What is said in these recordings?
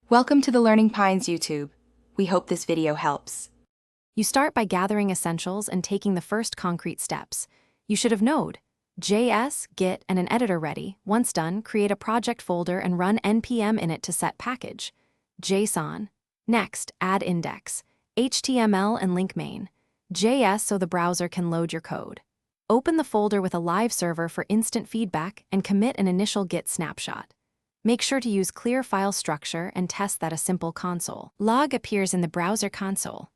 Welcome to the Learning Pines YouTube. We hope this video helps. You start by gathering essentials and taking the first concrete steps. You should have Node.js, Git, and an editor ready. Once done, create a project folder and run npm init to set package. JSON. Next, add index, HTML and link main. JS so the browser can load your code. Open the folder with a live server for instant feedback and commit an initial Git snapshot. Make sure to use clear file structure and test that a simple console log appears in the browser console.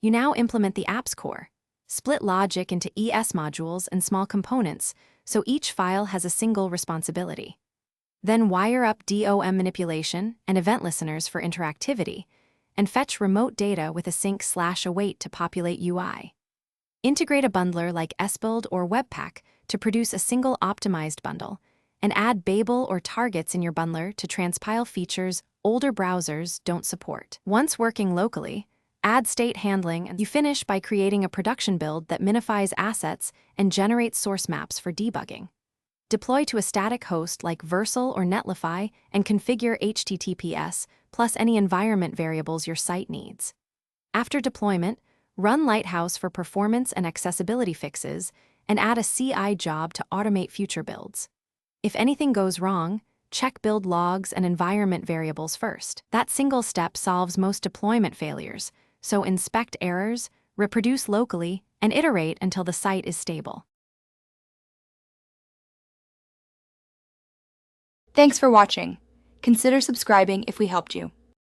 You now implement the app's core. Split logic into ES modules and small components, so each file has a single responsibility. Then wire up DOM manipulation and event listeners for interactivity, and fetch remote data with a sync/await to populate UI. Integrate a bundler like sbuild or Webpack to produce a single optimized bundle, and add Babel or targets in your bundler to transpile features older browsers don't support. Once working locally, add state handling, and you finish by creating a production build that minifies assets and generates source maps for debugging. Deploy to a static host like Vercel or Netlify and configure HTTPS plus any environment variables your site needs. After deployment, run Lighthouse for performance and accessibility fixes and add a CI job to automate future builds. If anything goes wrong, check build logs and environment variables first. That single step solves most deployment failures, so inspect errors, reproduce locally, and iterate until the site is stable. Thanks for watching. Consider subscribing if we helped you.